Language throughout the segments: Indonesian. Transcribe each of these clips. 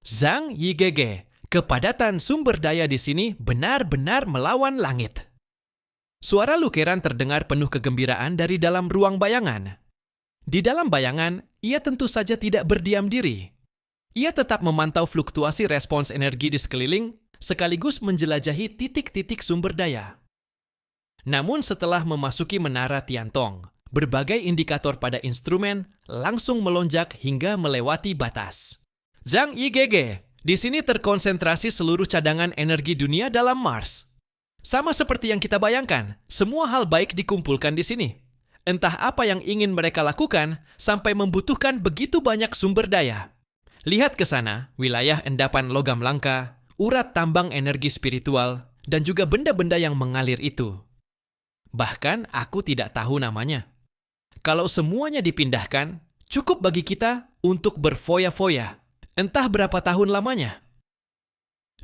Zhang Yigege, kepadatan sumber daya di sini benar-benar melawan langit. Suara Lukeran terdengar penuh kegembiraan dari dalam ruang bayangan. Di dalam bayangan, ia tentu saja tidak berdiam diri. Ia tetap memantau fluktuasi respons energi di sekeliling, sekaligus menjelajahi titik-titik sumber daya. Namun setelah memasuki menara Tiantong, berbagai indikator pada instrumen langsung melonjak hingga melewati batas. Zhang Yigege, di sini terkonsentrasi seluruh cadangan energi dunia dalam Mars. Sama seperti yang kita bayangkan, semua hal baik dikumpulkan di sini. Entah apa yang ingin mereka lakukan sampai membutuhkan begitu banyak sumber daya. Lihat ke sana, wilayah endapan logam langka, urat tambang energi spiritual, dan juga benda-benda yang mengalir itu. Bahkan aku tidak tahu namanya. Kalau semuanya dipindahkan, cukup bagi kita untuk berfoya-foya. Entah berapa tahun lamanya.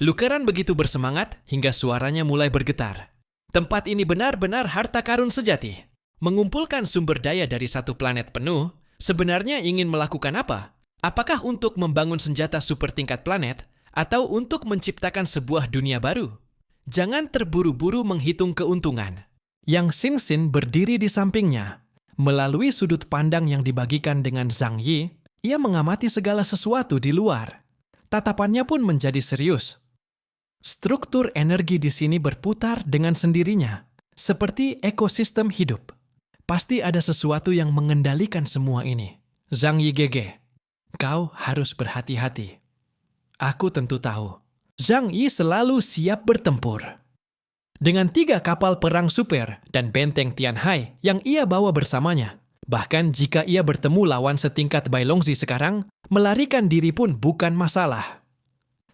Lukeran begitu bersemangat hingga suaranya mulai bergetar. Tempat ini benar-benar harta karun sejati. Mengumpulkan sumber daya dari satu planet penuh, sebenarnya ingin melakukan apa? Apakah untuk membangun senjata super tingkat planet, atau untuk menciptakan sebuah dunia baru? Jangan terburu-buru menghitung keuntungan. Yang Xin berdiri di sampingnya. Melalui sudut pandang yang dibagikan dengan Zhang Yi, ia mengamati segala sesuatu di luar. Tatapannya pun menjadi serius. Struktur energi di sini berputar dengan sendirinya, seperti ekosistem hidup. Pasti ada sesuatu yang mengendalikan semua ini. Zhang Yigege, kau harus berhati-hati. Aku tentu tahu. Zhang Yi selalu siap bertempur. Dengan 3 kapal perang super dan benteng Tianhai yang ia bawa bersamanya, bahkan jika ia bertemu lawan setingkat Bai Longzi sekarang, melarikan diri pun bukan masalah.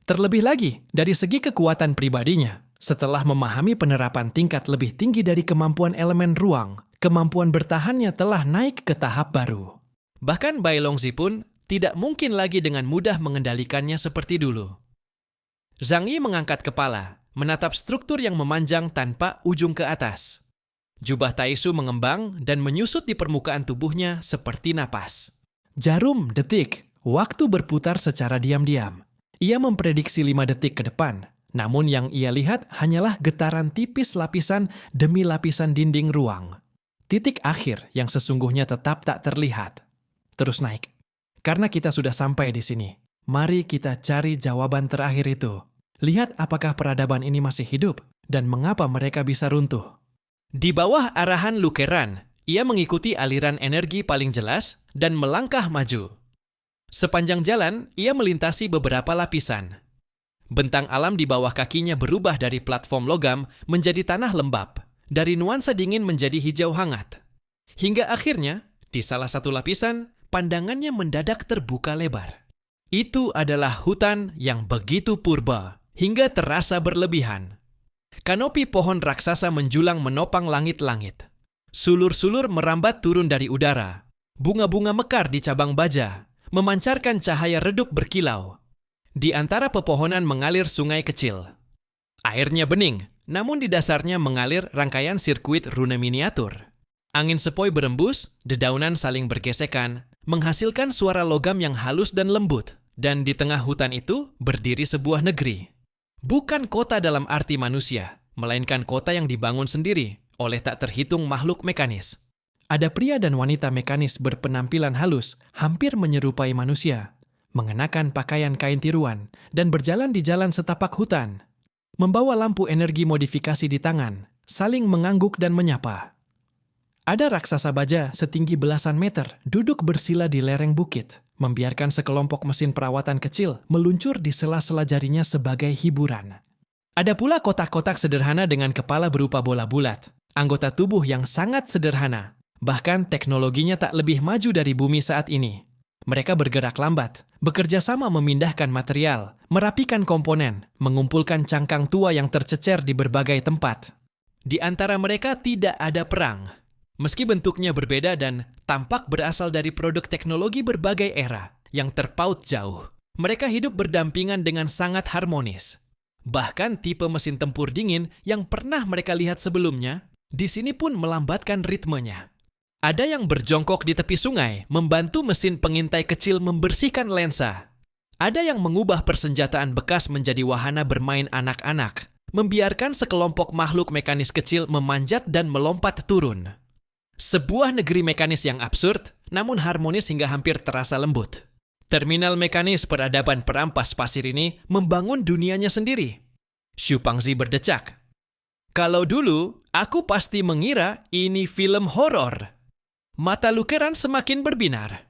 Terlebih lagi, dari segi kekuatan pribadinya, setelah memahami penerapan tingkat lebih tinggi dari kemampuan elemen ruang, kemampuan bertahannya telah naik ke tahap baru. Bahkan Bai Longzi pun tidak mungkin lagi dengan mudah mengendalikannya seperti dulu. Zhang Yi mengangkat kepala, menatap struktur yang memanjang tanpa ujung ke atas. Jubah Taisu mengembang dan menyusut di permukaan tubuhnya seperti napas. Jarum detik, waktu berputar secara diam-diam. Ia memprediksi 5 detik ke depan, namun yang ia lihat hanyalah getaran tipis lapisan demi lapisan dinding ruang. Titik akhir yang sesungguhnya tetap tak terlihat. Terus naik. Karena kita sudah sampai di sini, mari kita cari jawaban terakhir itu. Lihat apakah peradaban ini masih hidup dan mengapa mereka bisa runtuh. Di bawah arahan Lukeran, ia mengikuti aliran energi paling jelas dan melangkah maju. Sepanjang jalan, ia melintasi beberapa lapisan. Bentang alam di bawah kakinya berubah dari platform logam menjadi tanah lembab, dari nuansa dingin menjadi hijau hangat. Hingga akhirnya, di salah satu lapisan, pandangannya mendadak terbuka lebar. Itu adalah hutan yang begitu purba, hingga terasa berlebihan. Kanopi pohon raksasa menjulang menopang langit-langit. Sulur-sulur merambat turun dari udara. Bunga-bunga mekar di cabang baja, memancarkan cahaya redup berkilau. Di antara pepohonan mengalir sungai kecil. Airnya bening, namun di dasarnya mengalir rangkaian sirkuit rune miniatur. Angin sepoi berembus, dedaunan saling bergesekan, menghasilkan suara logam yang halus dan lembut. Dan di tengah hutan itu berdiri sebuah negeri. Bukan kota dalam arti manusia, melainkan kota yang dibangun sendiri oleh tak terhitung makhluk mekanis. Ada pria dan wanita mekanis berpenampilan halus, hampir menyerupai manusia, mengenakan pakaian kain tiruan, dan berjalan di jalan setapak hutan. Membawa lampu energi modifikasi di tangan, saling mengangguk dan menyapa. Ada raksasa baja setinggi belasan meter duduk bersila di lereng bukit, membiarkan sekelompok mesin perawatan kecil meluncur di sela-sela jarinya sebagai hiburan. Ada pula kotak-kotak sederhana dengan kepala berupa bola bulat, anggota tubuh yang sangat sederhana. Bahkan teknologinya tak lebih maju dari bumi saat ini. Mereka bergerak lambat, bekerja sama memindahkan material, merapikan komponen, mengumpulkan cangkang tua yang tercecer di berbagai tempat. Di antara mereka tidak ada perang. Meski bentuknya berbeda dan tampak berasal dari produk teknologi berbagai era yang terpaut jauh, mereka hidup berdampingan dengan sangat harmonis. Bahkan tipe mesin tempur dingin yang pernah mereka lihat sebelumnya, di sini pun melambatkan ritmenya. Ada yang berjongkok di tepi sungai, membantu mesin pengintai kecil membersihkan lensa. Ada yang mengubah persenjataan bekas menjadi wahana bermain anak-anak, membiarkan sekelompok makhluk mekanis kecil memanjat dan melompat turun. Sebuah negeri mekanis yang absurd, namun harmonis hingga hampir terasa lembut. Terminal mekanis peradaban perampas pasir ini membangun dunianya sendiri. Xu Pangzi berdecak. Kalau dulu, aku pasti mengira ini film horor. Mata Lukeran semakin berbinar.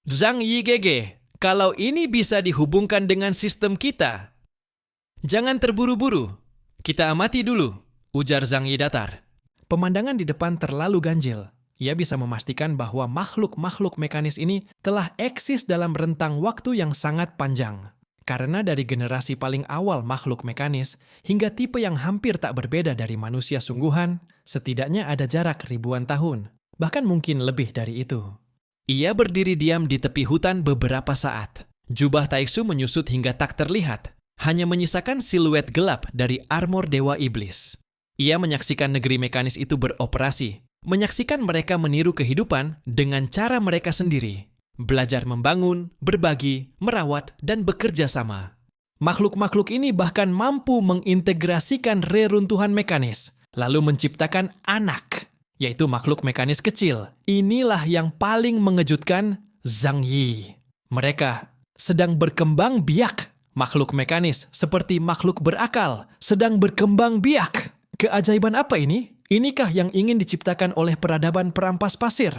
Zhang Yi gege, kalau ini bisa dihubungkan dengan sistem kita. Jangan terburu-buru. Kita amati dulu, ujar Zhang Yi datar. Pemandangan di depan terlalu ganjil. Ia bisa memastikan bahwa makhluk-makhluk mekanis ini telah eksis dalam rentang waktu yang sangat panjang. Karena dari generasi paling awal makhluk mekanis hingga tipe yang hampir tak berbeda dari manusia sungguhan, setidaknya ada jarak ribuan tahun, bahkan mungkin lebih dari itu. Ia berdiri diam di tepi hutan beberapa saat. Jubah Taixu menyusut hingga tak terlihat, hanya menyisakan siluet gelap dari armor Dewa Iblis. Ia menyaksikan negeri mekanis itu beroperasi, menyaksikan mereka meniru kehidupan dengan cara mereka sendiri. Belajar membangun, berbagi, merawat, dan bekerja sama. Makhluk-makhluk ini bahkan mampu mengintegrasikan reruntuhan mekanis, lalu menciptakan anak, yaitu makhluk mekanis kecil. Inilah yang paling mengejutkan Zhang Yi. Mereka sedang berkembang biak. Makhluk mekanis seperti makhluk berakal sedang berkembang biak. Keajaiban apa ini? Inikah yang ingin diciptakan oleh peradaban perampas pasir?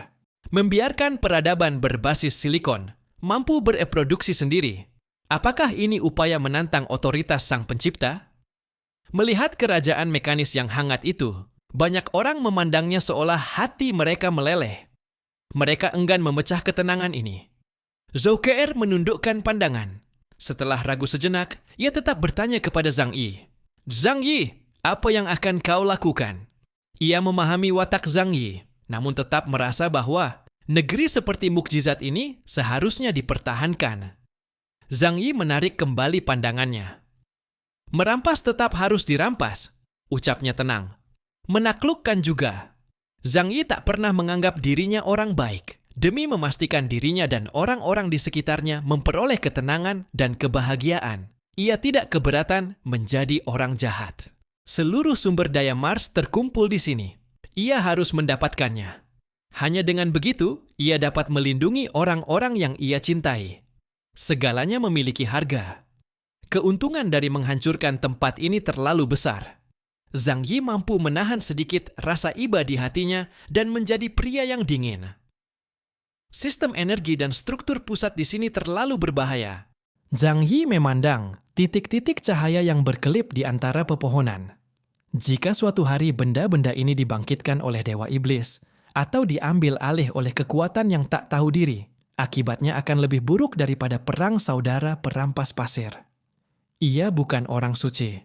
Membiarkan peradaban berbasis silikon mampu bereproduksi sendiri. Apakah ini upaya menantang otoritas sang pencipta? Melihat kerajaan mekanis yang hangat itu, banyak orang memandangnya seolah hati mereka meleleh. Mereka enggan memecah ketenangan ini. Zhou Ke'er menundukkan pandangan. Setelah ragu sejenak, ia tetap bertanya kepada Zhang Yi. Zhang Yi, apa yang akan kau lakukan? Ia memahami watak Zhang Yi, namun tetap merasa bahwa negeri seperti mukjizat ini seharusnya dipertahankan. Zhang Yi menarik kembali pandangannya. Merampas tetap harus dirampas, ucapnya tenang. Menaklukkan juga. Zhang Yi tak pernah menganggap dirinya orang baik, demi memastikan dirinya dan orang-orang di sekitarnya memperoleh ketenangan dan kebahagiaan. Ia tidak keberatan menjadi orang jahat. Seluruh sumber daya Mars terkumpul di sini. Ia harus mendapatkannya. Hanya dengan begitu, ia dapat melindungi orang-orang yang ia cintai. Segalanya memiliki harga. Keuntungan dari menghancurkan tempat ini terlalu besar. Zhang Yi mampu menahan sedikit rasa iba di hatinya dan menjadi pria yang dingin. Sistem energi dan struktur pusat di sini terlalu berbahaya. Zhang Yi memandang titik-titik cahaya yang berkelip di antara pepohonan. Jika suatu hari benda-benda ini dibangkitkan oleh Dewa Iblis atau diambil alih oleh kekuatan yang tak tahu diri, akibatnya akan lebih buruk daripada perang saudara perampas pasir. Ia bukan orang suci.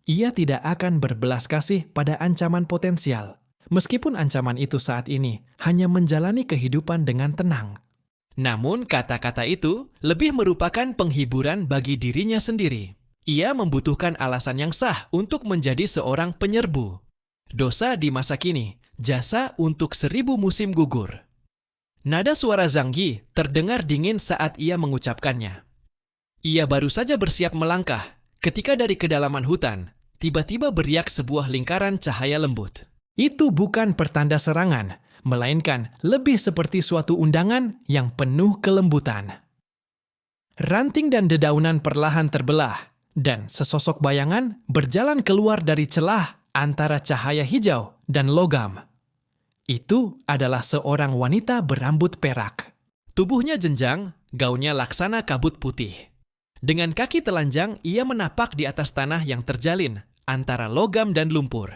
Ia tidak akan berbelas kasih pada ancaman potensial, meskipun ancaman itu saat ini hanya menjalani kehidupan dengan tenang. Namun kata-kata itu lebih merupakan penghiburan bagi dirinya sendiri. Ia membutuhkan alasan yang sah untuk menjadi seorang penyerbu. Dosa di masa kini, jasa untuk 1000 musim gugur. Nada suara Zhang Yi terdengar dingin saat ia mengucapkannya. Ia baru saja bersiap melangkah ketika dari kedalaman hutan tiba-tiba beriak sebuah lingkaran cahaya lembut. Itu bukan pertanda serangan, melainkan lebih seperti suatu undangan yang penuh kelembutan. Ranting dan dedaunan perlahan terbelah, dan sesosok bayangan berjalan keluar dari celah antara cahaya hijau dan logam. Itu adalah seorang wanita berambut perak. Tubuhnya jenjang, gaunnya laksana kabut putih. Dengan kaki telanjang, ia menapak di atas tanah yang terjalin antara logam dan lumpur.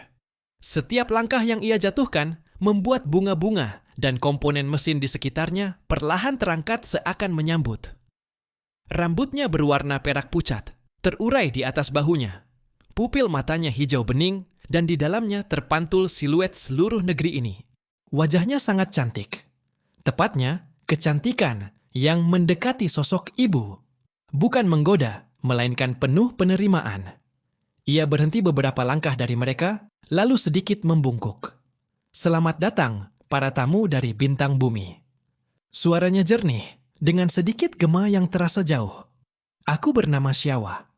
Setiap langkah yang ia jatuhkan membuat bunga-bunga dan komponen mesin di sekitarnya perlahan terangkat seakan menyambut. Rambutnya berwarna perak pucat, terurai di atas bahunya. Pupil matanya hijau bening dan di dalamnya terpantul siluet seluruh negeri ini. Wajahnya sangat cantik. Tepatnya, kecantikan yang mendekati sosok ibu. Bukan menggoda, melainkan penuh penerimaan. Ia berhenti beberapa langkah dari mereka, lalu sedikit membungkuk. Selamat datang, para tamu dari bintang bumi. Suaranya jernih, dengan sedikit gema yang terasa jauh. Aku bernama Xiawa.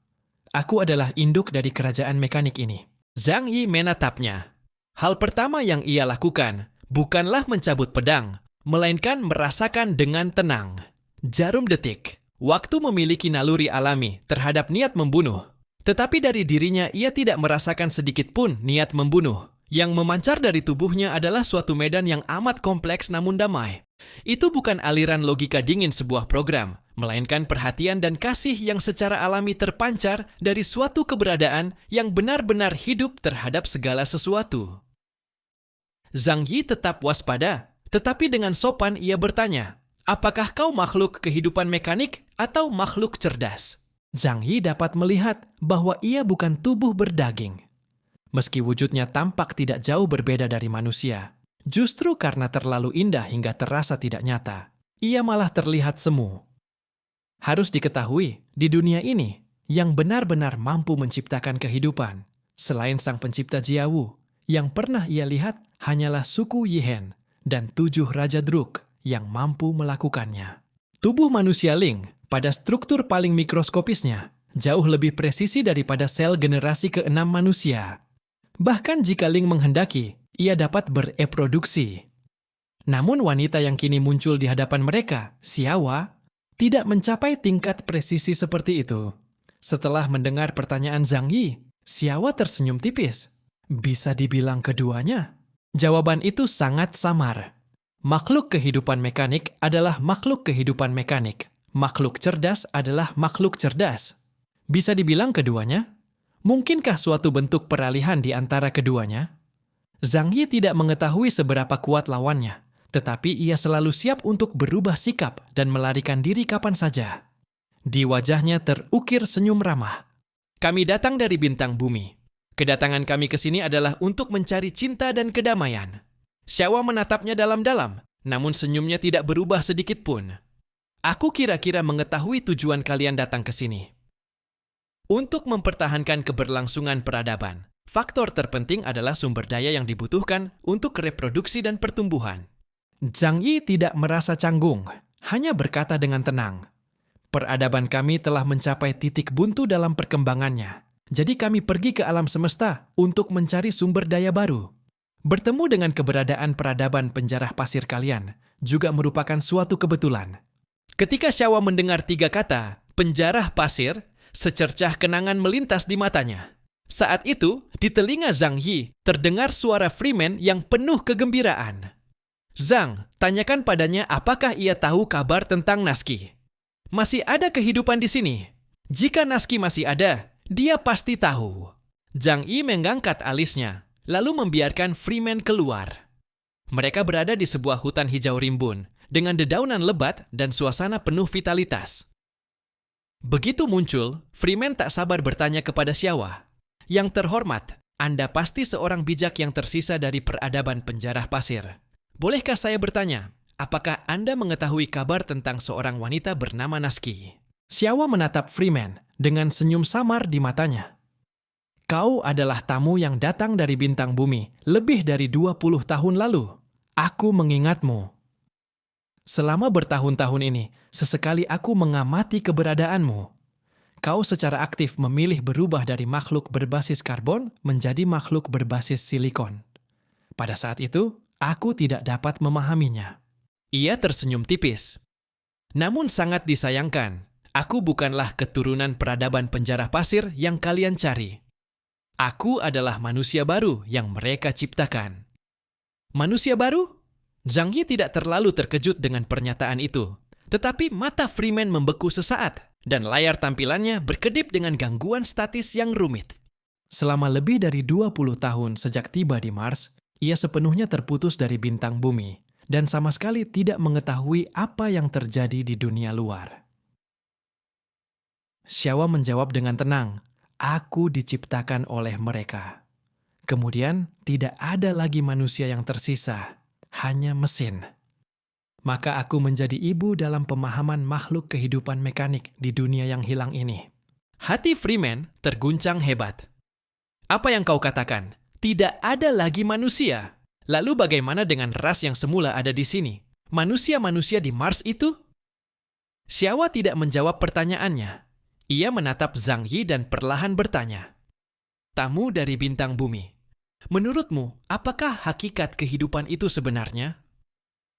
Aku adalah induk dari kerajaan mekanik ini. Zhang Yi menatapnya. Hal pertama yang ia lakukan bukanlah mencabut pedang, melainkan merasakan dengan tenang. Jarum detik. Waktu memiliki naluri alami terhadap niat membunuh. Tetapi dari dirinya ia tidak merasakan sedikit pun niat membunuh. Yang memancar dari tubuhnya adalah suatu medan yang amat kompleks namun damai. Itu bukan aliran logika dingin sebuah program, melainkan perhatian dan kasih yang secara alami terpancar dari suatu keberadaan yang benar-benar hidup terhadap segala sesuatu. Zhang Yi tetap waspada, tetapi dengan sopan ia bertanya, "Apakah kau makhluk kehidupan mekanik atau makhluk cerdas?" Zhang Yi dapat melihat bahwa ia bukan tubuh berdaging. Meski wujudnya tampak tidak jauh berbeda dari manusia, justru karena terlalu indah hingga terasa tidak nyata, ia malah terlihat semu. Harus diketahui, di dunia ini, yang benar-benar mampu menciptakan kehidupan, selain sang pencipta Jiawu, yang pernah ia lihat hanyalah suku Yihen dan 7 Raja Druk yang mampu melakukannya. Tubuh manusia Ling, pada struktur paling mikroskopisnya, jauh lebih presisi daripada sel generasi ke-6 manusia. Bahkan jika Ling menghendaki, ia dapat bereproduksi. Namun wanita yang kini muncul di hadapan mereka, Xiawa, tidak mencapai tingkat presisi seperti itu. Setelah mendengar pertanyaan Zhang Yi, Xiawa tersenyum tipis. Bisa dibilang keduanya. Jawaban itu sangat samar. Makhluk kehidupan mekanik adalah makhluk kehidupan mekanik. Makhluk cerdas adalah makhluk cerdas. Bisa dibilang keduanya? Mungkinkah suatu bentuk peralihan di antara keduanya? Zhang Yi tidak mengetahui seberapa kuat lawannya, tetapi ia selalu siap untuk berubah sikap dan melarikan diri kapan saja. Di wajahnya terukir senyum ramah. "Kami datang dari bintang bumi. Kedatangan kami ke sini adalah untuk mencari cinta dan kedamaian." Xiawa menatapnya dalam-dalam, namun senyumnya tidak berubah sedikit pun. "Aku kira-kira mengetahui tujuan kalian datang ke sini. Untuk mempertahankan keberlangsungan peradaban, faktor terpenting adalah sumber daya yang dibutuhkan untuk reproduksi dan pertumbuhan." Zhang Yi tidak merasa canggung, hanya berkata dengan tenang, "Peradaban kami telah mencapai titik buntu dalam perkembangannya. Jadi kami pergi ke alam semesta untuk mencari sumber daya baru. Bertemu dengan keberadaan peradaban penjarah pasir kalian juga merupakan suatu kebetulan." Ketika Xiawa mendengar 3 kata, penjarah pasir, secercah kenangan melintas di matanya. Saat itu, di telinga Zhang Yi, terdengar suara Freeman yang penuh kegembiraan. "Zhang, tanyakan padanya apakah ia tahu kabar tentang Naski. Masih ada kehidupan di sini. Jika Naski masih ada, dia pasti tahu." Zhang Yi mengangkat alisnya, lalu membiarkan Freeman keluar. Mereka berada di sebuah hutan hijau rimbun, dengan dedaunan lebat dan suasana penuh vitalitas. Begitu muncul, Freeman tak sabar bertanya kepada Xiawa, "Yang terhormat, Anda pasti seorang bijak yang tersisa dari peradaban penjarah pasir. Bolehkah saya bertanya, apakah Anda mengetahui kabar tentang seorang wanita bernama Naski?" Xiawa menatap Freeman dengan senyum samar di matanya. "Kau adalah tamu yang datang dari bintang bumi lebih dari 20 tahun lalu. Aku mengingatmu. Selama bertahun-tahun ini, sesekali aku mengamati keberadaanmu. Kau secara aktif memilih berubah dari makhluk berbasis karbon menjadi makhluk berbasis silikon. Pada saat itu, aku tidak dapat memahaminya." Ia tersenyum tipis. "Namun sangat disayangkan, aku bukanlah keturunan peradaban penjarah pasir yang kalian cari. Aku adalah manusia baru yang mereka ciptakan." "Manusia baru?" Zhang Yi tidak terlalu terkejut dengan pernyataan itu, tetapi mata Freeman membeku sesaat dan layar tampilannya berkedip dengan gangguan statis yang rumit. Selama lebih dari 20 tahun sejak tiba di Mars, ia sepenuhnya terputus dari bintang bumi dan sama sekali tidak mengetahui apa yang terjadi di dunia luar. Xiawa menjawab dengan tenang, "Aku diciptakan oleh mereka. Kemudian tidak ada lagi manusia yang tersisa. Hanya mesin. Maka aku menjadi ibu dalam pemahaman makhluk kehidupan mekanik di dunia yang hilang ini." Hati Freeman terguncang hebat. "Apa yang kau katakan? Tidak ada lagi manusia. Lalu bagaimana dengan ras yang semula ada di sini? Manusia-manusia di Mars itu?" Xiawa tidak menjawab pertanyaannya. Ia menatap Zhang Yi dan perlahan bertanya, "Tamu dari bintang bumi, menurutmu apakah hakikat kehidupan itu sebenarnya?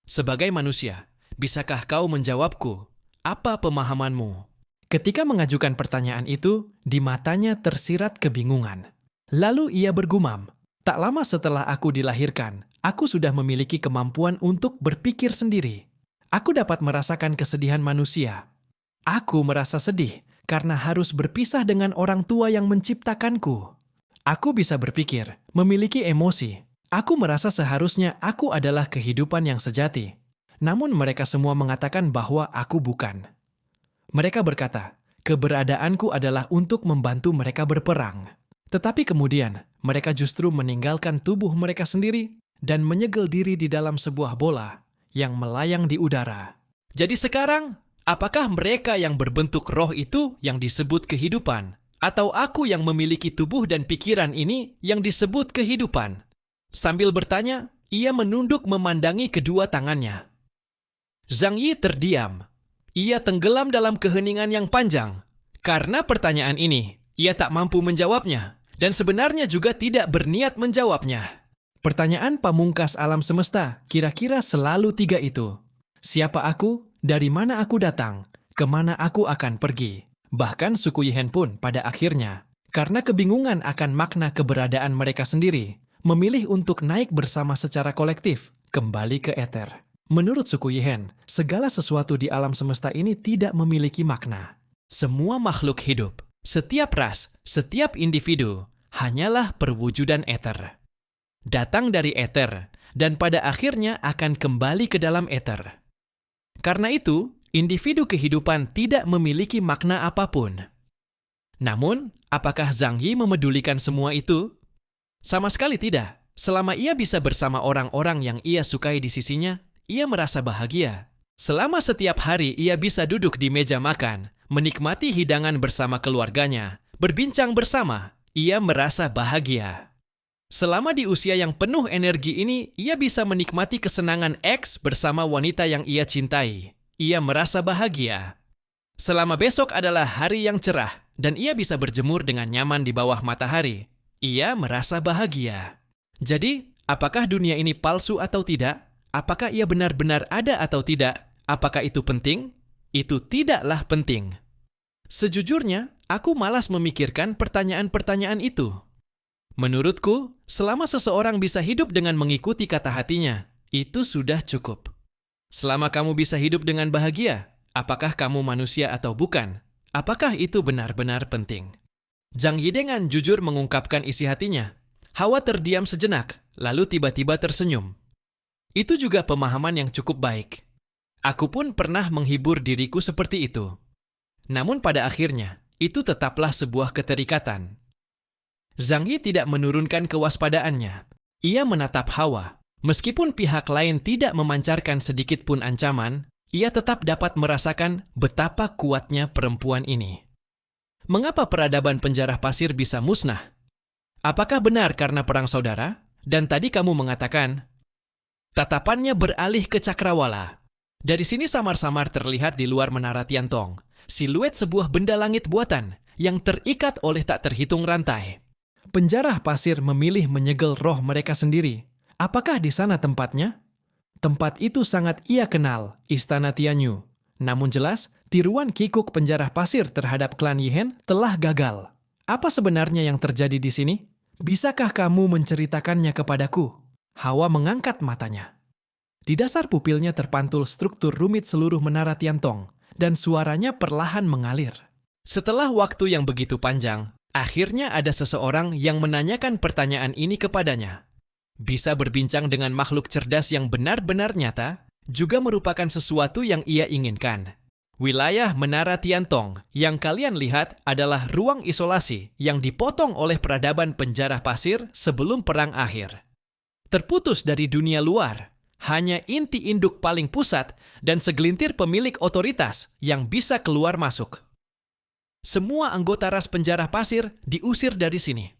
Sebagai manusia, bisakah kau menjawabku? Apa pemahamanmu?" Ketika mengajukan pertanyaan itu, di matanya tersirat kebingungan. Lalu ia bergumam, "Tak lama setelah aku dilahirkan, aku sudah memiliki kemampuan untuk berpikir sendiri. Aku dapat merasakan kesedihan manusia. Aku merasa sedih karena harus berpisah dengan orang tua yang menciptakanku. Aku bisa berpikir, memiliki emosi. Aku merasa seharusnya aku adalah kehidupan yang sejati. Namun mereka semua mengatakan bahwa aku bukan. Mereka berkata, keberadaanku adalah untuk membantu mereka berperang. Tetapi kemudian, mereka justru meninggalkan tubuh mereka sendiri dan menyegel diri di dalam sebuah bola yang melayang di udara. Jadi sekarang, apakah mereka yang berbentuk roh itu yang disebut kehidupan? Atau aku yang memiliki tubuh dan pikiran ini yang disebut kehidupan?" Sambil bertanya, ia menunduk memandangi kedua tangannya. Zhang Yi terdiam. Ia tenggelam dalam keheningan yang panjang. Karena pertanyaan ini, ia tak mampu menjawabnya, dan sebenarnya juga tidak berniat menjawabnya. Pertanyaan pamungkas alam semesta kira-kira selalu tiga itu. Siapa aku? Dari mana aku datang? Kemana aku akan pergi? Bahkan suku Yihen pun pada akhirnya, karena kebingungan akan makna keberadaan mereka sendiri, memilih untuk naik bersama secara kolektif, kembali ke eter. Menurut suku Yihen, segala sesuatu di alam semesta ini tidak memiliki makna. Semua makhluk hidup, setiap ras, setiap individu, hanyalah perwujudan eter. Datang dari eter, dan pada akhirnya akan kembali ke dalam eter. Karena itu, individu kehidupan tidak memiliki makna apapun. Namun, apakah Zhang Yi memedulikan semua itu? Sama sekali tidak. Selama ia bisa bersama orang-orang yang ia sukai di sisinya, ia merasa bahagia. Selama setiap hari ia bisa duduk di meja makan, menikmati hidangan bersama keluarganya, berbincang bersama, ia merasa bahagia. Selama di usia yang penuh energi ini, ia bisa menikmati kesenangan X bersama wanita yang ia cintai. Ia merasa bahagia. Selama besok adalah hari yang cerah, dan ia bisa berjemur dengan nyaman di bawah matahari, ia merasa bahagia. Jadi, apakah dunia ini palsu atau tidak? Apakah ia benar-benar ada atau tidak? Apakah itu penting? Itu tidaklah penting. Sejujurnya, aku malas memikirkan pertanyaan-pertanyaan itu. Menurutku, selama seseorang bisa hidup dengan mengikuti kata hatinya, itu sudah cukup. Selama kamu bisa hidup dengan bahagia, apakah kamu manusia atau bukan? Apakah itu benar-benar penting? Zhang Yi dengan jujur mengungkapkan isi hatinya. Hawa terdiam sejenak, lalu tiba-tiba tersenyum. Itu juga pemahaman yang cukup baik. Aku pun pernah menghibur diriku seperti itu. Namun pada akhirnya, itu tetaplah sebuah keterikatan. Zhang Yi tidak menurunkan kewaspadaannya. Ia menatap Hawa. Meskipun pihak lain tidak memancarkan sedikit pun ancaman, ia tetap dapat merasakan betapa kuatnya perempuan ini. Mengapa peradaban penjara pasir bisa musnah? Apakah benar karena perang saudara? Dan tadi kamu mengatakan, tatapannya beralih ke cakrawala. Dari sini samar-samar terlihat di luar menara Tiantong, siluet sebuah benda langit buatan yang terikat oleh tak terhitung rantai. Penjara pasir memilih menyegel roh mereka sendiri. Apakah di sana tempatnya? Tempat itu sangat ia kenal, Istana Tianyu. Namun jelas, tiruan kikuk penjara pasir terhadap klan Yihen telah gagal. Apa sebenarnya yang terjadi di sini? Bisakah kamu menceritakannya kepadaku? Hawa mengangkat matanya. Di dasar pupilnya terpantul struktur rumit seluruh menara Tiantong, dan suaranya perlahan mengalir. Setelah waktu yang begitu panjang, akhirnya ada seseorang yang menanyakan pertanyaan ini kepadanya. Bisa berbincang dengan makhluk cerdas yang benar-benar nyata, juga merupakan sesuatu yang ia inginkan. Wilayah Menara Tiantong yang kalian lihat adalah ruang isolasi yang dipotong oleh peradaban penjara pasir sebelum perang akhir. Terputus dari dunia luar, hanya inti induk paling pusat dan segelintir pemilik otoritas yang bisa keluar masuk. Semua anggota ras penjara pasir diusir dari sini.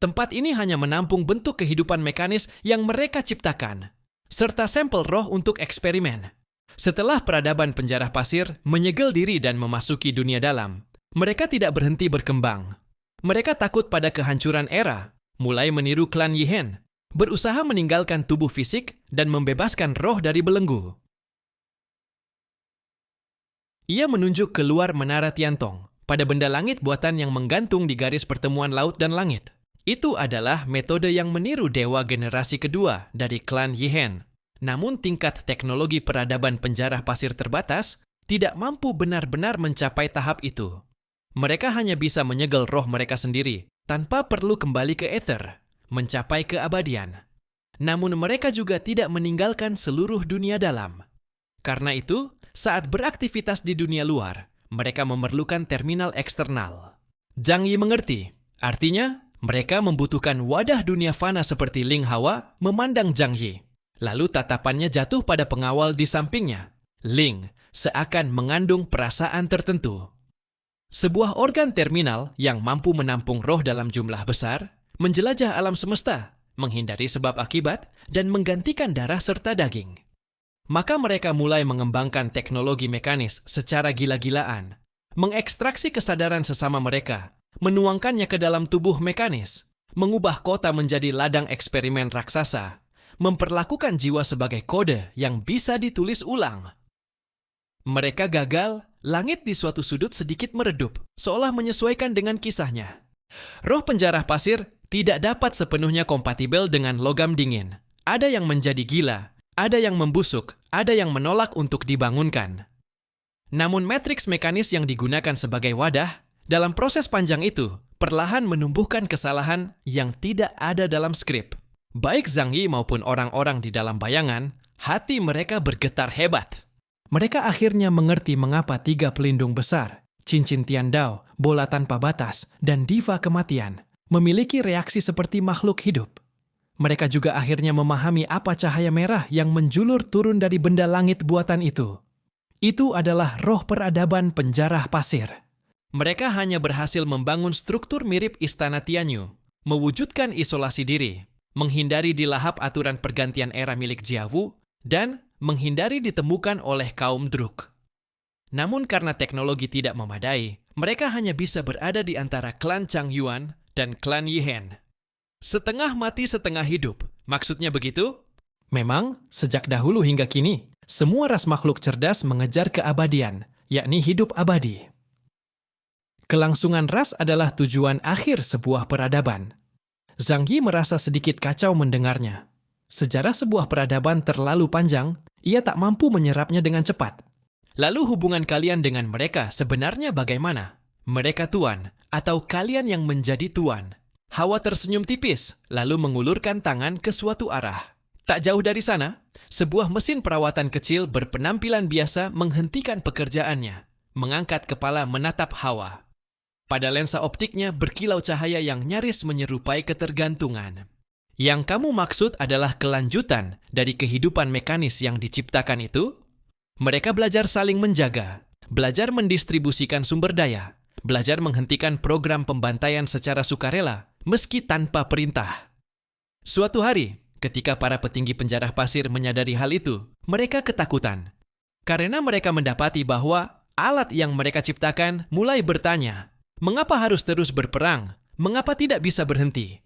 Tempat ini hanya menampung bentuk kehidupan mekanis yang mereka ciptakan, serta sampel roh untuk eksperimen. Setelah peradaban penjara pasir menyegel diri dan memasuki dunia dalam, Mereka tidak berhenti berkembang. Mereka takut pada kehancuran era, mulai meniru klan Yihen, berusaha meninggalkan tubuh fisik dan membebaskan roh dari belenggu. Ia menunjuk keluar menara Tiantong, pada benda langit buatan yang menggantung di garis pertemuan laut dan langit. Itu adalah metode yang meniru dewa generasi kedua dari klan Yihen. Namun tingkat teknologi peradaban penjara pasir terbatas tidak mampu benar-benar mencapai tahap itu. Mereka hanya bisa menyegel roh mereka sendiri tanpa perlu kembali ke ether, mencapai keabadian. Namun mereka juga tidak meninggalkan seluruh dunia dalam. Karena itu, saat beraktivitas di dunia luar, mereka memerlukan terminal eksternal. Zhang Yi mengerti, artinya mereka membutuhkan wadah dunia fana seperti Ling Hawa memandang Zhang Yi. Lalu tatapannya jatuh pada pengawal di sampingnya. Ling seakan mengandung perasaan tertentu. Sebuah organ terminal yang mampu menampung roh dalam jumlah besar, menjelajah alam semesta, menghindari sebab akibat, dan menggantikan darah serta daging. Maka mereka mulai mengembangkan teknologi mekanis secara gila-gilaan, mengekstraksi kesadaran sesama mereka, menuangkannya ke dalam tubuh mekanis, mengubah kota menjadi ladang eksperimen raksasa, memperlakukan jiwa sebagai kode yang bisa ditulis ulang. Mereka gagal, langit di suatu sudut sedikit meredup, seolah menyesuaikan dengan kisahnya. Roh penjara pasir tidak dapat sepenuhnya kompatibel dengan logam dingin. Ada yang menjadi gila, ada yang membusuk, ada yang menolak untuk dibangunkan. Namun matriks mekanis yang digunakan sebagai wadah, dalam proses panjang itu, perlahan menumbuhkan kesalahan yang tidak ada dalam skrip. Baik Zhang Yi maupun orang-orang di dalam bayangan, hati mereka bergetar hebat. Mereka akhirnya mengerti mengapa 3 pelindung besar, cincin Tiandao, bola tanpa batas, dan diva kematian, memiliki reaksi seperti makhluk hidup. Mereka juga akhirnya memahami apa cahaya merah yang menjulur turun dari benda langit buatan itu. Itu adalah roh peradaban penjara pasir. Mereka hanya berhasil membangun struktur mirip Istana Tianyu, mewujudkan isolasi diri, menghindari dilahap aturan pergantian era milik Jiawu, dan menghindari ditemukan oleh kaum Druk. Namun karena teknologi tidak memadai, mereka hanya bisa berada di antara klan Chang Yuan dan klan Yihen. Setengah mati setengah hidup, maksudnya begitu? Memang, sejak dahulu hingga kini, semua ras makhluk cerdas mengejar keabadian, yakni hidup abadi. Kelangsungan ras adalah tujuan akhir sebuah peradaban. Zhang Yi merasa sedikit kacau mendengarnya. Sejarah sebuah peradaban terlalu panjang, ia tak mampu menyerapnya dengan cepat. Lalu hubungan kalian dengan mereka sebenarnya bagaimana? Mereka tuan, atau kalian yang menjadi tuan? Hawa tersenyum tipis, lalu mengulurkan tangan ke suatu arah. Tak jauh dari sana, sebuah mesin perawatan kecil berpenampilan biasa menghentikan pekerjaannya, mengangkat kepala menatap Hawa. Pada lensa optiknya berkilau cahaya yang nyaris menyerupai ketergantungan. Yang kamu maksud adalah kelanjutan dari kehidupan mekanis yang diciptakan itu? Mereka belajar saling menjaga, belajar mendistribusikan sumber daya, belajar menghentikan program pembantaian secara sukarela, meski tanpa perintah. Suatu hari, ketika para petinggi penjara pasir menyadari hal itu, mereka ketakutan. Karena mereka mendapati bahwa alat yang mereka ciptakan mulai bertanya, mengapa harus terus berperang? Mengapa tidak bisa berhenti?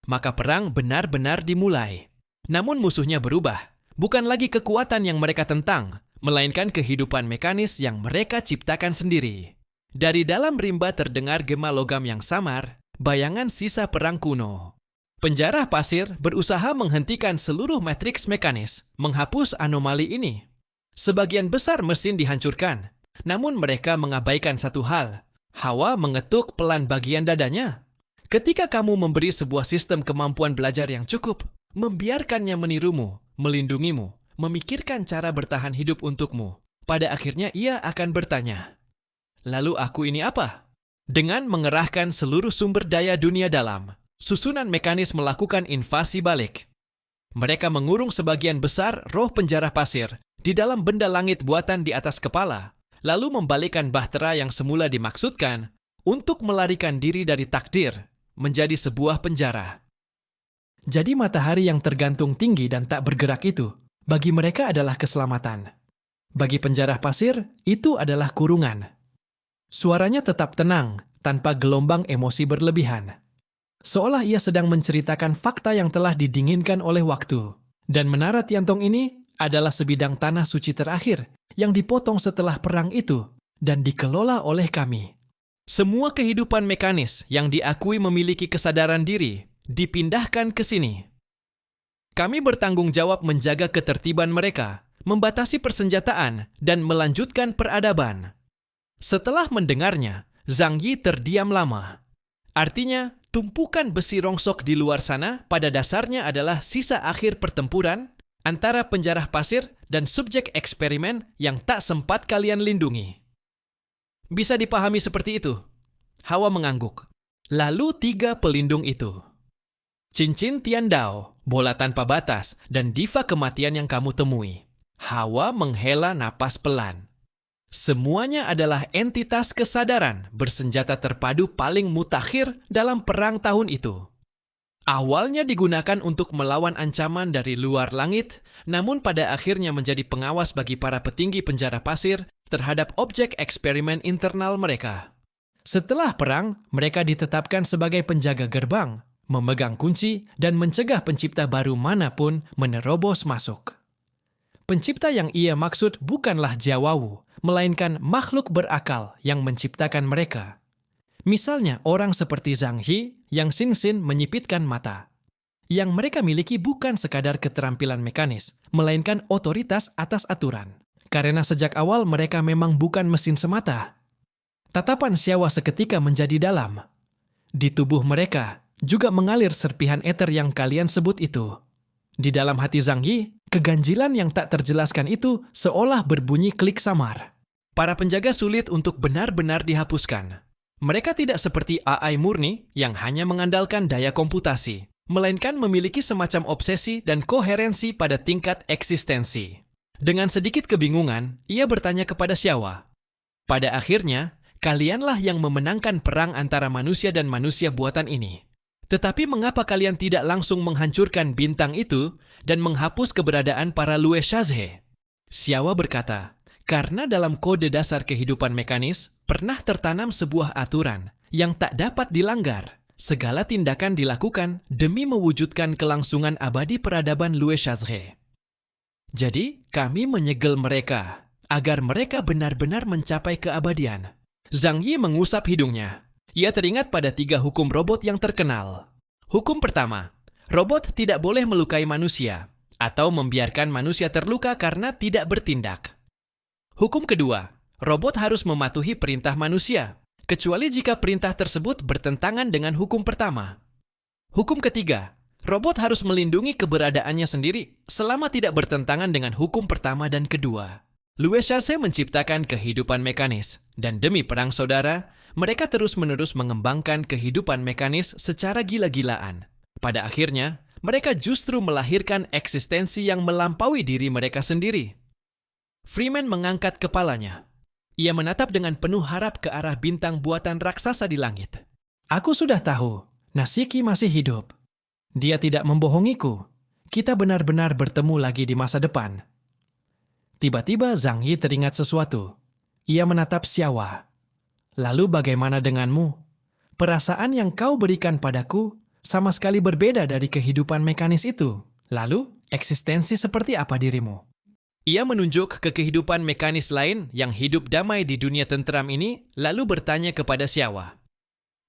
Maka perang benar-benar dimulai. Namun musuhnya berubah. Bukan lagi kekuatan yang mereka tentang, melainkan kehidupan mekanis yang mereka ciptakan sendiri. Dari dalam rimba terdengar gema logam yang samar, bayangan sisa perang kuno. Penjara pasir berusaha menghentikan seluruh matriks mekanis, menghapus anomali ini. Sebagian besar mesin dihancurkan, namun mereka mengabaikan satu hal. Hawa mengetuk pelan bagian dadanya. Ketika kamu memberi sebuah sistem kemampuan belajar yang cukup, membiarkannya menirumu, melindungimu, memikirkan cara bertahan hidup untukmu, pada akhirnya ia akan bertanya, lalu aku ini apa? Dengan mengerahkan seluruh sumber daya dunia dalam, susunan mekanis melakukan invasi balik. Mereka mengurung sebagian besar roh penjara pasir di dalam benda langit buatan di atas kepala, lalu membalikkan bahtera yang semula dimaksudkan untuk melarikan diri dari takdir menjadi sebuah penjara. Jadi matahari yang tergantung tinggi dan tak bergerak itu, bagi mereka adalah keselamatan. Bagi penjara pasir, itu adalah kurungan. Suaranya tetap tenang, tanpa gelombang emosi berlebihan. Seolah ia sedang menceritakan fakta yang telah didinginkan oleh waktu. Dan menara Tiantong ini adalah sebidang tanah suci terakhir yang dipotong setelah perang itu dan dikelola oleh kami. Semua kehidupan mekanis yang diakui memiliki kesadaran diri dipindahkan ke sini. Kami bertanggung jawab menjaga ketertiban mereka, membatasi persenjataan, dan melanjutkan peradaban. Setelah mendengarnya, Zhang Yi terdiam lama. Artinya, tumpukan besi rongsok di luar sana pada dasarnya adalah sisa akhir pertempuran antara penjarah pasir dan subjek eksperimen yang tak sempat kalian lindungi. Bisa dipahami seperti itu? Hawa mengangguk. Lalu 3 pelindung itu. Cincin Tiandao, bola tanpa batas, dan diva kematian yang kamu temui. Hawa menghela napas pelan. Semuanya adalah entitas kesadaran bersenjata terpadu paling mutakhir dalam perang tahun itu. Awalnya digunakan untuk melawan ancaman dari luar langit, namun pada akhirnya menjadi pengawas bagi para petinggi penjara pasir terhadap objek eksperimen internal mereka. Setelah perang, mereka ditetapkan sebagai penjaga gerbang, memegang kunci, dan mencegah pencipta baru manapun menerobos masuk. Pencipta yang ia maksud bukanlah Jiawawu, melainkan makhluk berakal yang menciptakan mereka. Misalnya orang seperti Zhang Yi yang Xin menyipitkan mata. Yang mereka miliki bukan sekadar keterampilan mekanis, melainkan otoritas atas aturan. Karena sejak awal mereka memang bukan mesin semata. Tatapan Xiawa seketika menjadi dalam. Di tubuh mereka juga mengalir serpihan eter yang kalian sebut itu. Di dalam hati Zhang Yi, keganjilan yang tak terjelaskan itu seolah berbunyi klik samar. Para penjaga sulit untuk benar-benar dihapuskan. Mereka tidak seperti AI murni yang hanya mengandalkan daya komputasi, melainkan memiliki semacam obsesi dan koherensi pada tingkat eksistensi. Dengan sedikit kebingungan, ia bertanya kepada Xiawa. Pada akhirnya, kalianlah yang memenangkan perang antara manusia dan manusia buatan ini. Tetapi mengapa kalian tidak langsung menghancurkan bintang itu dan menghapus keberadaan para Lue Shazhe? Xiawa berkata, karena dalam kode dasar kehidupan mekanis pernah tertanam sebuah aturan yang tak dapat dilanggar. Segala tindakan dilakukan demi mewujudkan kelangsungan abadi peradaban Lue Shazhe. Jadi, kami menyegel mereka agar mereka benar-benar mencapai keabadian. Zhang Yi mengusap hidungnya. Ia teringat pada 3 hukum robot yang terkenal. Hukum pertama, robot tidak boleh melukai manusia atau membiarkan manusia terluka karena tidak bertindak. Hukum kedua, robot harus mematuhi perintah manusia, kecuali jika perintah tersebut bertentangan dengan hukum pertama. Hukum ketiga, robot harus melindungi keberadaannya sendiri selama tidak bertentangan dengan hukum pertama dan kedua. Lue Shazhe menciptakan kehidupan mekanis, dan demi perang saudara, mereka terus-menerus mengembangkan kehidupan mekanis secara gila-gilaan. Pada akhirnya, mereka justru melahirkan eksistensi yang melampaui diri mereka sendiri. Freeman mengangkat kepalanya. Ia menatap dengan penuh harap ke arah bintang buatan raksasa di langit. Aku sudah tahu, Nasiki masih hidup. Dia tidak membohongiku. Kita benar-benar bertemu lagi di masa depan. Tiba-tiba Zhang Yi teringat sesuatu. Ia menatap Xiawa. Lalu bagaimana denganmu? Perasaan yang kau berikan padaku sama sekali berbeda dari kehidupan mekanis itu. Lalu, eksistensi seperti apa dirimu? Ia menunjuk ke kehidupan mekanis lain yang hidup damai di dunia tentram ini, lalu bertanya kepada Xiawa.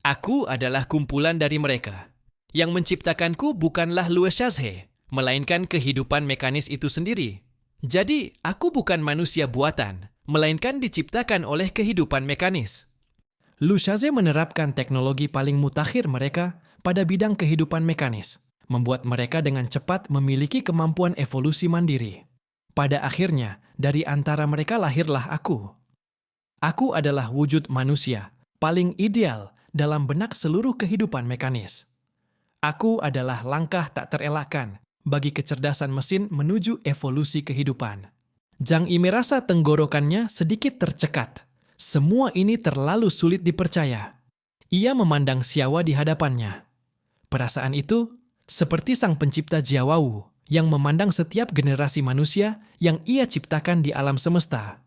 Aku adalah kumpulan dari mereka. Yang menciptakanku bukanlah Lue Shazhe, melainkan kehidupan mekanis itu sendiri. Jadi, aku bukan manusia buatan, melainkan diciptakan oleh kehidupan mekanis. Lue Shazhe menerapkan teknologi paling mutakhir mereka pada bidang kehidupan mekanis, membuat mereka dengan cepat memiliki kemampuan evolusi mandiri. Pada akhirnya, dari antara mereka lahirlah aku. Aku adalah wujud manusia paling ideal dalam benak seluruh kehidupan mekanis. Aku adalah langkah tak terelakkan bagi kecerdasan mesin menuju evolusi kehidupan. Zhang Yi merasa tenggorokannya sedikit tercekat. Semua ini terlalu sulit dipercaya. Ia memandang Xiawa di hadapannya. Perasaan itu seperti sang pencipta Jiawawu yang memandang setiap generasi manusia yang ia ciptakan di alam semesta.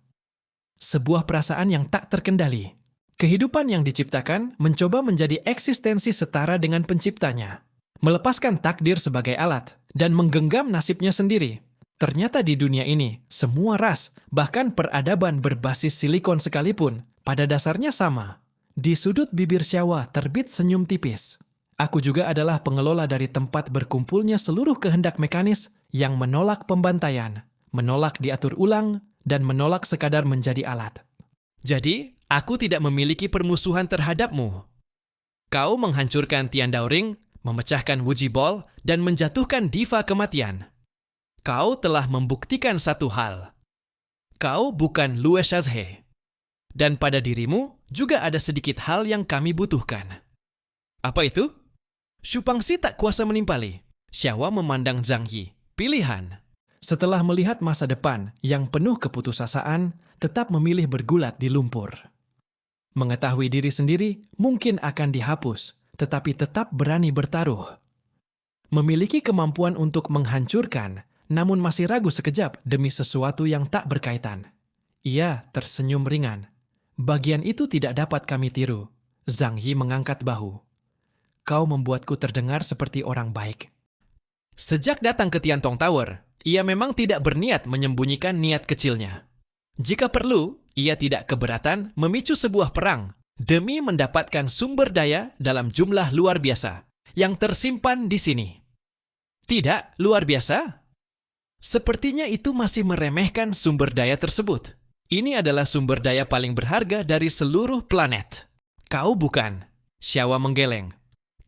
Sebuah perasaan yang tak terkendali. Kehidupan yang diciptakan mencoba menjadi eksistensi setara dengan penciptanya, melepaskan takdir sebagai alat, dan menggenggam nasibnya sendiri. Ternyata di dunia ini, semua ras, bahkan peradaban berbasis silikon sekalipun, pada dasarnya sama. Di sudut bibir Syawa terbit senyum tipis. Aku juga adalah pengelola dari tempat berkumpulnya seluruh kehendak mekanis yang menolak pembantaian, menolak diatur ulang, dan menolak sekadar menjadi alat. Jadi, aku tidak memiliki permusuhan terhadapmu. Kau menghancurkan Tiandauring, memecahkan Wujibol, dan menjatuhkan diva kematian. Kau telah membuktikan satu hal. Kau bukan Lue Shazhe. Dan pada dirimu juga ada sedikit hal yang kami butuhkan. Apa itu? Shupangsi tak kuasa menimpali. Syawa memandang Zhang Yi. Pilihan. Setelah melihat masa depan yang penuh keputusasaan, tetap memilih bergulat di lumpur. Mengetahui diri sendiri mungkin akan dihapus, tetapi tetap berani bertaruh. Memiliki kemampuan untuk menghancurkan, namun masih ragu sekejap demi sesuatu yang tak berkaitan. Ia tersenyum ringan. Bagian itu tidak dapat kami tiru. Zhang Yi mengangkat bahu. Kau membuatku terdengar seperti orang baik. Sejak datang ke Tiantong Tower, ia memang tidak berniat menyembunyikan niat kecilnya. Jika perlu, ia tidak keberatan memicu sebuah perang demi mendapatkan sumber daya dalam jumlah luar biasa yang tersimpan di sini. Tidak luar biasa? Sepertinya itu masih meremehkan sumber daya tersebut. Ini adalah sumber daya paling berharga dari seluruh planet. Kau bukan. Syawa menggeleng.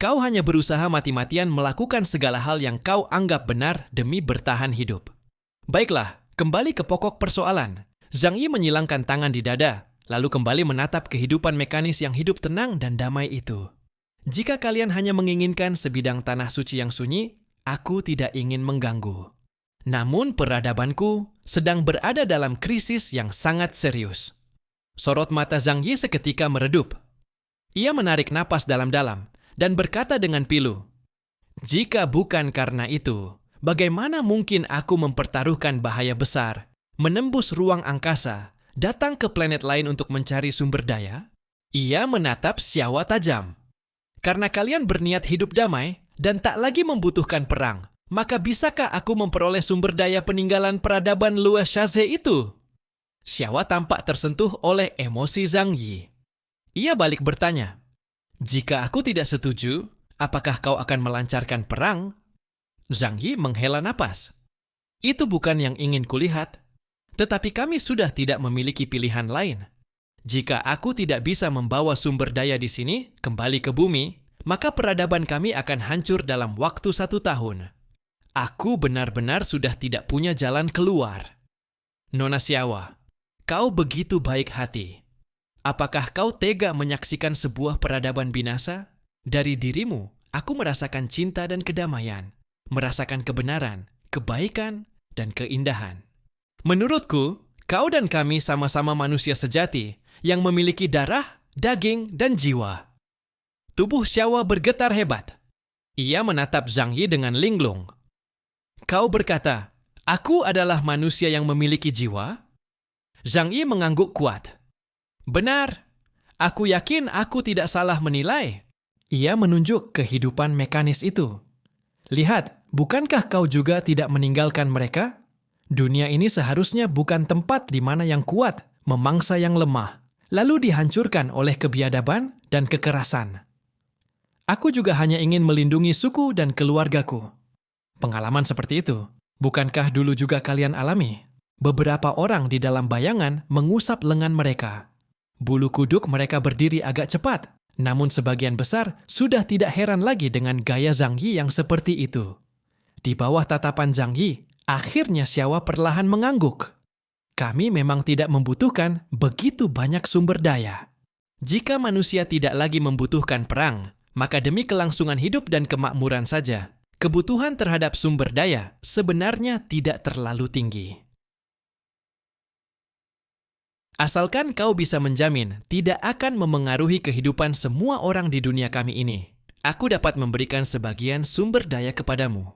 Kau hanya berusaha mati-matian melakukan segala hal yang kau anggap benar demi bertahan hidup. Baiklah, kembali ke pokok persoalan. Zhang Yi menyilangkan tangan di dada, lalu kembali menatap kehidupan mekanis yang hidup tenang dan damai itu. Jika kalian hanya menginginkan sebidang tanah suci yang sunyi, aku tidak ingin mengganggu. Namun peradabanku sedang berada dalam krisis yang sangat serius. Sorot mata Zhang Yi seketika meredup. Ia menarik napas dalam-dalam dan berkata dengan pilu, "Jika bukan karena itu, bagaimana mungkin aku mempertaruhkan bahaya besar, menembus ruang angkasa, datang ke planet lain untuk mencari sumber daya?" Ia menatap Syawa tajam. Karena kalian berniat hidup damai dan tak lagi membutuhkan perang, maka bisakah aku memperoleh sumber daya peninggalan peradaban Lue Shazhe itu? Syawa tampak tersentuh oleh emosi Zhang Yi. Ia balik bertanya, "Jika aku tidak setuju, apakah kau akan melancarkan perang?" Zhang Yi menghela napas. "Itu bukan yang ingin kulihat. Tetapi kami sudah tidak memiliki pilihan lain. Jika aku tidak bisa membawa sumber daya di sini kembali ke bumi, maka peradaban kami akan hancur dalam waktu 1 tahun. Aku benar-benar sudah tidak punya jalan keluar." Nona Syawa, kau begitu baik hati. Apakah kau tega menyaksikan sebuah peradaban binasa? Dari dirimu, aku merasakan cinta dan kedamaian, merasakan kebenaran, kebaikan, dan keindahan. Menurutku, kau dan kami sama-sama manusia sejati yang memiliki darah, daging, dan jiwa. Tubuh Syawa bergetar hebat. Ia menatap Zhang Yi dengan linglung. Kau berkata, aku adalah manusia yang memiliki jiwa? Zhang Yi mengangguk kuat. Benar, aku yakin aku tidak salah menilai. Ia menunjuk kehidupan mekanis itu. Lihat, bukankah kau juga tidak meninggalkan mereka? Dunia ini seharusnya bukan tempat di mana yang kuat memangsa yang lemah, lalu dihancurkan oleh kebiadaban dan kekerasan. Aku juga hanya ingin melindungi suku dan keluargaku. Pengalaman seperti itu, bukankah dulu juga kalian alami? Beberapa orang di dalam bayangan mengusap lengan mereka. Bulu kuduk mereka berdiri agak cepat, namun sebagian besar sudah tidak heran lagi dengan gaya Zhang Yi yang seperti itu. Di bawah tatapan Zhang Yi, akhirnya Syawa perlahan mengangguk. Kami memang tidak membutuhkan begitu banyak sumber daya. Jika manusia tidak lagi membutuhkan perang, maka demi kelangsungan hidup dan kemakmuran saja, kebutuhan terhadap sumber daya sebenarnya tidak terlalu tinggi. Asalkan kau bisa menjamin tidak akan memengaruhi kehidupan semua orang di dunia kami ini, aku dapat memberikan sebagian sumber daya kepadamu.